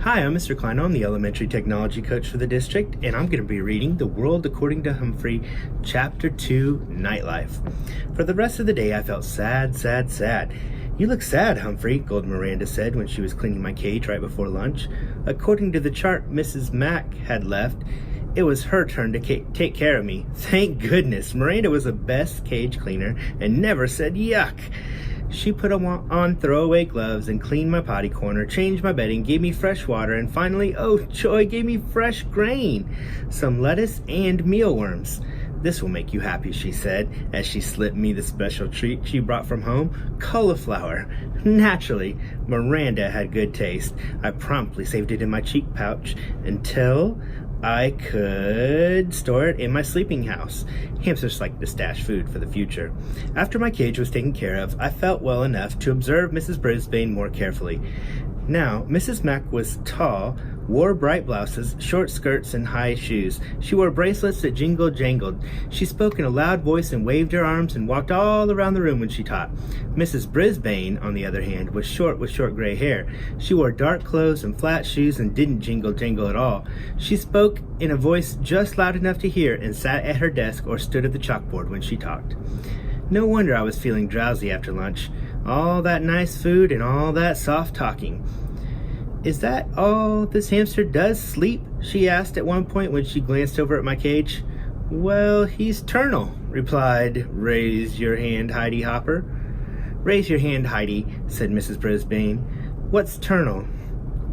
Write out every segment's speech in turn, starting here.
Hi, I'm Mr. Klein. I'm the elementary technology coach for the district, and I'm going to be reading The World According to Humphrey, Chapter 2, Nightlife. For the rest of the day, I felt sad. You look sad, Humphrey, Golden Miranda said when she was cleaning my cage right before lunch. According to the chart Mrs. Mack had left, it was her turn to take care of me. Thank goodness, Miranda was the best cage cleaner and never said yuck. She put on throwaway gloves and cleaned my potty corner, changed my bedding, gave me fresh water, and finally, oh joy, gave me fresh grain, some lettuce and mealworms. This will make you happy, she said, as she slipped me the special treat she brought from home, cauliflower. Naturally, Miranda had good taste. I promptly saved it in my cheek pouch until I could store it in my sleeping house. Hamsters like to stash food for the future. After my cage was taken care of, I felt well enough to observe Mrs. Brisbane more carefully. Now, Mrs. Mack was tall, wore bright blouses, short skirts, and high shoes. She wore bracelets that jingled. She spoke in a loud voice and waved her arms and walked all around the room when she taught. Mrs. Brisbane, on the other hand, was short with short gray hair. She wore dark clothes and flat shoes and didn't jingle at all. She spoke in a voice just loud enough to hear and sat at her desk or stood at the chalkboard when she talked. No wonder I was feeling drowsy after lunch. All that nice food and all that soft talking. Is that all this hamster does, sleep? She asked at one point when she glanced over at my cage. Well, he's ternal, replied Raise Your Hand, Heidi Hopper. Raise your hand, Heidi, said Mrs. Brisbane. What's ternal?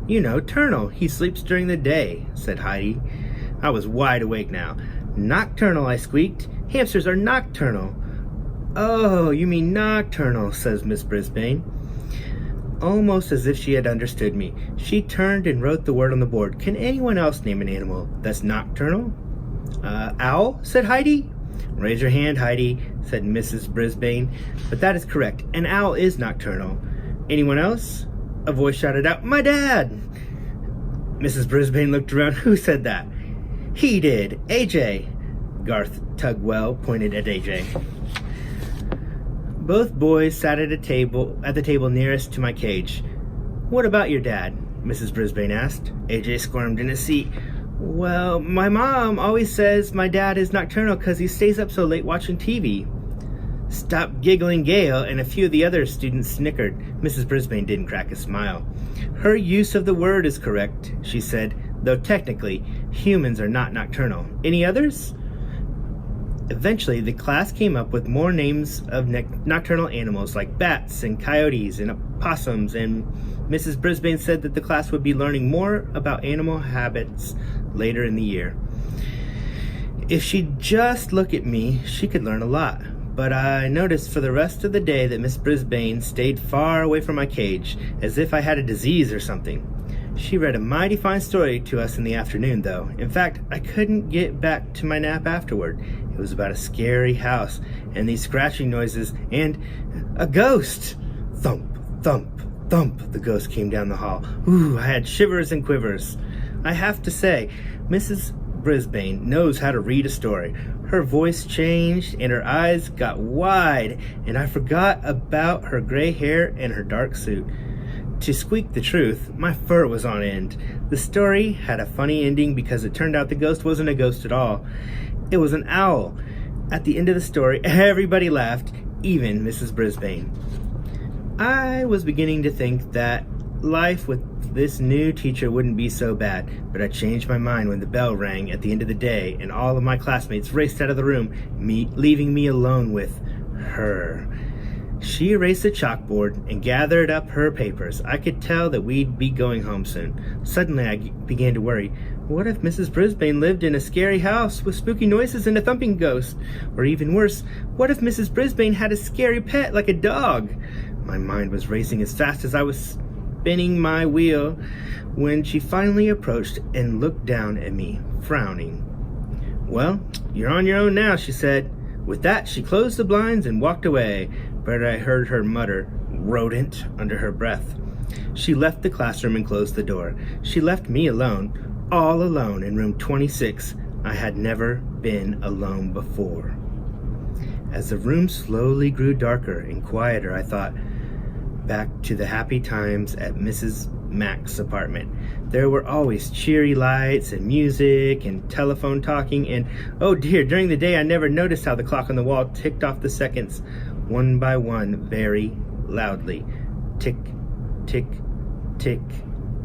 You know, ternal. He sleeps during the day, said Heidi. I was wide awake now. Nocturnal, I squeaked. Hamsters are nocturnal. Oh, you mean nocturnal, says Miss Brisbane. Almost as if she had understood me, she turned and wrote the word on the board. Can anyone else name an animal that's nocturnal? Owl, said Heidi. Raise your hand, Heidi, said Mrs. Brisbane. But that is correct. An owl is nocturnal. Anyone else? A voice shouted out, My dad! Mrs. Brisbane looked around. Who said that? He did. AJ. Garth Tugwell pointed at AJ. Both boys sat at the table nearest to my cage. What about your dad? Mrs. Brisbane asked. AJ squirmed in his seat. Well, my mom always says my dad is nocturnal because he stays up so late watching TV. Stop giggling, Gail, and a few of the other students snickered. Mrs. Brisbane didn't crack a smile. Her use of the word is correct, she said, though technically, humans are not nocturnal. Any others? Eventually, the class came up with more names of nocturnal animals like bats and coyotes and opossums, and Mrs. Brisbane said that the class would be learning more about animal habits later in the year. If she'd just look at me, she could learn a lot. But I noticed for the rest of the day that Miss Brisbane stayed far away from my cage, as if I had a disease or something. She read a mighty fine story to us in the afternoon, though. In fact, I couldn't get back to my nap afterward. It was about a scary house, and these scratching noises, and a ghost! Thump, thump, thump, the ghost came down the hall. Ooh, I had shivers and quivers. I have to say, Mrs. Brisbane knows how to read a story. Her voice changed, and her eyes got wide, and I forgot about her gray hair and her dark suit. To squeak the truth, my fur was on end. The story had a funny ending because it turned out the ghost wasn't a ghost at all. It was an owl. At the end of the story, everybody laughed, even Mrs. Brisbane. I was beginning to think that life with this new teacher wouldn't be so bad, but I changed my mind when the bell rang at the end of the day and all of my classmates raced out of the room, leaving me alone with her. She erased the chalkboard and gathered up her papers. I could tell that we'd be going home soon. Suddenly, I began to worry. What if Mrs. Brisbane lived in a scary house with spooky noises and a thumping ghost? Or even worse, what if Mrs. Brisbane had a scary pet like a dog? My mind was racing as fast as I was spinning my wheel when she finally approached and looked down at me, frowning. Well, you're on your own now, she said. With that, she closed the blinds and walked away, but I heard her mutter, rodent, under her breath. She left the classroom and closed the door. She left me alone, all alone in room 26. I had never been alone before. As the room slowly grew darker and quieter, I thought back to the happy times at Mrs. Mac's apartment. There were always cheery lights and music and telephone talking, and oh dear, during the day I never noticed how the clock on the wall ticked off the seconds, one by one, very loudly. Tick, tick, tick.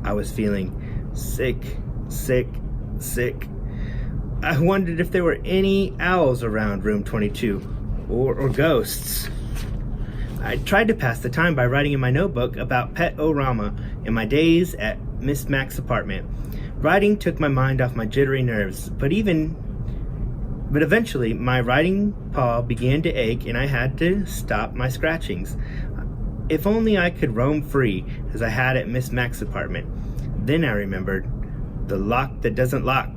I was feeling sick, sick, sick. I wondered if there were any owls around room 22, or ghosts. I tried to pass the time by writing in my notebook about pet-o-rama and my days at Miss Mac's apartment. Writing took my mind off my jittery nerves, but eventually my writing paw began to ache and I had to stop my scratchings. If only I could roam free as I had at Miss Mac's apartment. Then I remembered the lock that doesn't lock.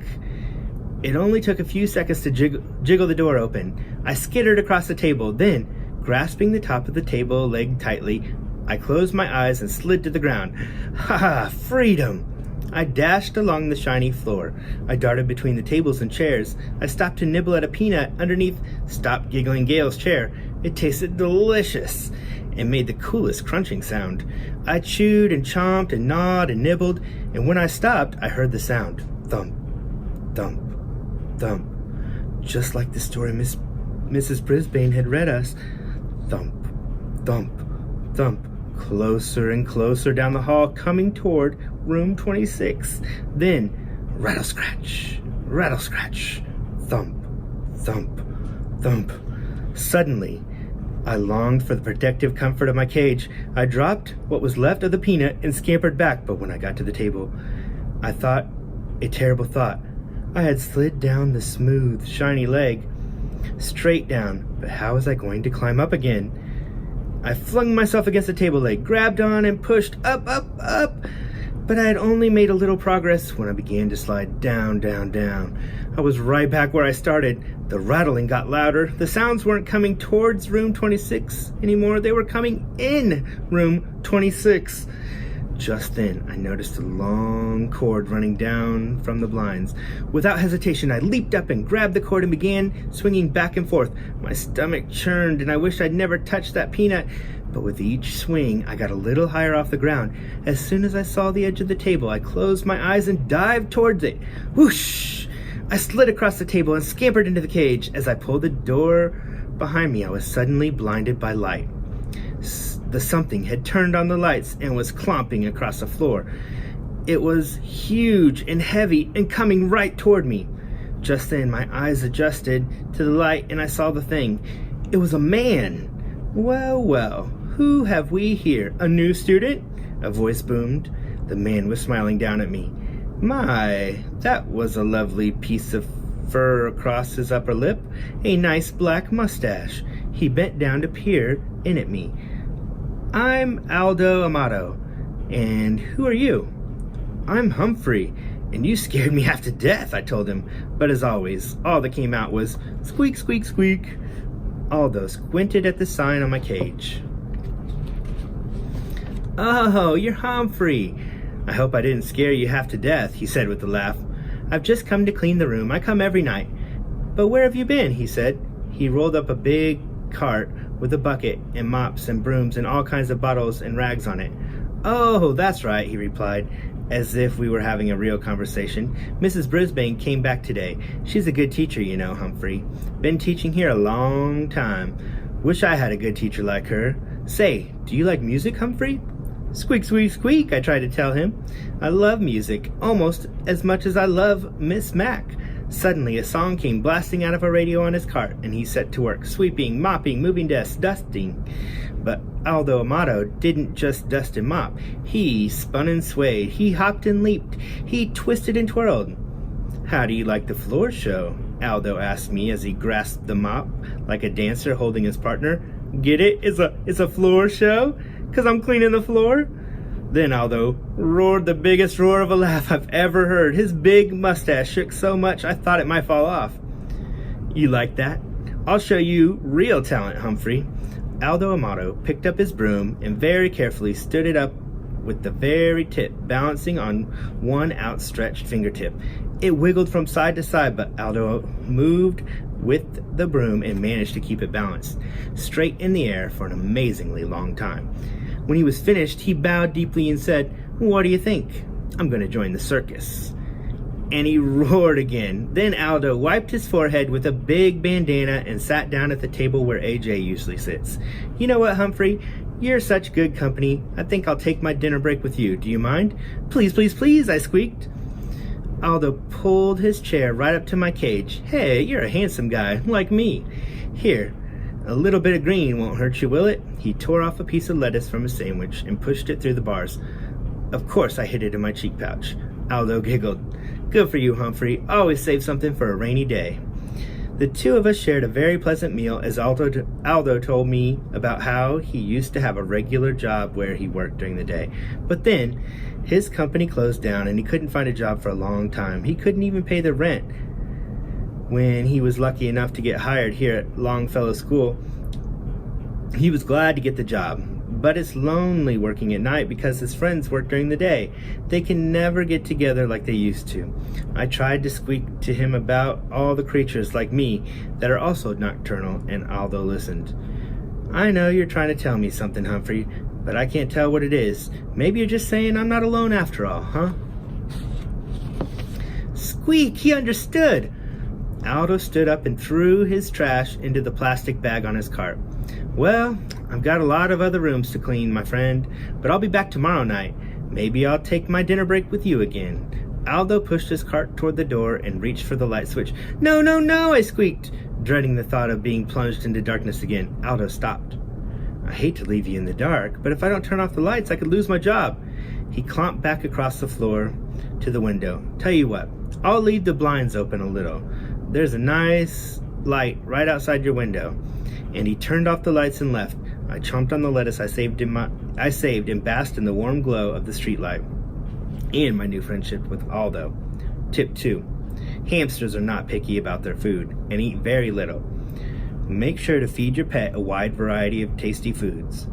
It only took a few seconds to jiggle the door open. I skittered across the table, then, grasping the top of the table leg tightly, I closed my eyes and slid to the ground. Ha ha! Freedom! I dashed along the shiny floor. I darted between the tables and chairs. I stopped to nibble at a peanut underneath Stop Giggling Gail's chair. It tasted delicious and made the coolest crunching sound. I chewed and chomped and gnawed and nibbled, and when I stopped, I heard the sound. Thump, thump, thump. Just like the story Mrs. Brisbane had read us. Thump, thump, thump. Closer and closer down the hall, coming toward room 26. Then, rattle scratch, thump, thump, thump. Suddenly, I longed for the protective comfort of my cage. I dropped what was left of the peanut and scampered back, but when I got to the table, I thought a terrible thought. I had slid down the smooth, shiny leg, straight down, but how was I going to climb up again? I flung myself against the table leg, grabbed on and pushed up, up, up, but I had only made a little progress when I began to slide down, down, down. I was right back where I started. The rattling got louder. The sounds weren't coming towards room 26 anymore. They were coming in room 26. Just then, I noticed a long cord running down from the blinds. Without hesitation, I leaped up and grabbed the cord and began swinging back and forth. My stomach churned, and I wished I'd never touched that peanut. But with each swing, I got a little higher off the ground. As soon as I saw the edge of the table, I closed my eyes and dived towards it. Whoosh! I slid across the table and scampered into the cage. As I pulled the door behind me, I was suddenly blinded by light. The something had turned on the lights and was clomping across the floor. It was huge and heavy and coming right toward me. Just then, my eyes adjusted to the light and I saw the thing. It was a man. Well, well, who have we here? A new student? A voice boomed. The man was smiling down at me. My, that was a lovely piece of fur across his upper lip, a nice black mustache. He bent down to peer in at me. I'm Aldo Amato, and who are you? I'm Humphrey, and you scared me half to death, I told him. But as always, all that came out was squeak, squeak, squeak. Aldo squinted at the sign on my cage. Oh, you're Humphrey. I hope I didn't scare you half to death, he said with a laugh. I've just come to clean the room. I come every night. But where have you been, he said. He rolled up a big cart with a bucket and mops and brooms and all kinds of bottles and rags on it. Oh, that's right, he replied, as if we were having a real conversation. Mrs. Brisbane came back today. She's a good teacher, you know, Humphrey. Been teaching here a long time. Wish I had a good teacher like her. Say, do you like music, Humphrey? Squeak, squeak, squeak, I tried to tell him. I love music, almost as much as I love Miss Mac. Suddenly, a song came blasting out of a radio on his cart, and he set to work, sweeping, mopping, moving desks, dusting. But Aldo Amato didn't just dust and mop. He spun and swayed. He hopped and leaped. He twisted and twirled. How do you like the floor show? Aldo asked me as he grasped the mop like a dancer holding his partner. Get it? It's a floor show? 'Cause I'm cleaning the floor? Then Aldo roared the biggest roar of a laugh I've ever heard. His big mustache shook so much I thought it might fall off. You like that? I'll show you real talent, Humphrey. Aldo Amato picked up his broom and very carefully stood it up with the very tip balancing on one outstretched fingertip. It wiggled from side to side, but Aldo moved with the broom and managed to keep it balanced straight in the air for an amazingly long time. When he was finished, he bowed deeply and said, What do you think? I'm gonna join the circus." And he roared again. Then Aldo wiped his forehead with a big bandana and sat down at the table where AJ usually sits. "You know what, Humphrey? You're such good company. I think I'll take my dinner break with you. Do you mind?" "Please, please, please," I squeaked. Aldo pulled his chair right up to my cage. "Hey, you're a handsome guy, like me. Here, a little bit of green won't hurt you, will it?" He tore off a piece of lettuce from a sandwich and pushed it through the bars. Of course I hid it in my cheek pouch. Aldo giggled. "Good for you, Humphrey. Always save something for a rainy day." The two of us shared a very pleasant meal as Aldo told me about how he used to have a regular job where he worked during the day. But then, his company closed down and he couldn't find a job for a long time. He couldn't even pay the rent. When he was lucky enough to get hired here at Longfellow School, he was glad to get the job. But it's lonely working at night because his friends work during the day. They can never get together like they used to. I tried to squeak to him about all the creatures like me that are also nocturnal, and Aldo listened. "I know you're trying to tell me something, Humphrey, but I can't tell what it is. Maybe you're just saying I'm not alone after all, huh?" Squeak! He understood! Aldo stood up and threw his trash into the plastic bag on his cart. "Well, I've got a lot of other rooms to clean, my friend, but I'll be back tomorrow night. Maybe I'll take my dinner break with you again." Aldo pushed his cart toward the door and reached for the light switch. "No, no, no," I squeaked, dreading the thought of being plunged into darkness again. Aldo stopped. "I hate to leave you in the dark, but if I don't turn off the lights, I could lose my job." He clomped back across the floor to the window. "Tell you what, I'll leave the blinds open a little. There's a nice light right outside your window." And he turned off the lights and left. I chomped on the lettuce I saved and basked in the warm glow of the streetlight and my new friendship with Aldo. Tip 2. Hamsters are not picky about their food and eat very little. Make sure to feed your pet a wide variety of tasty foods.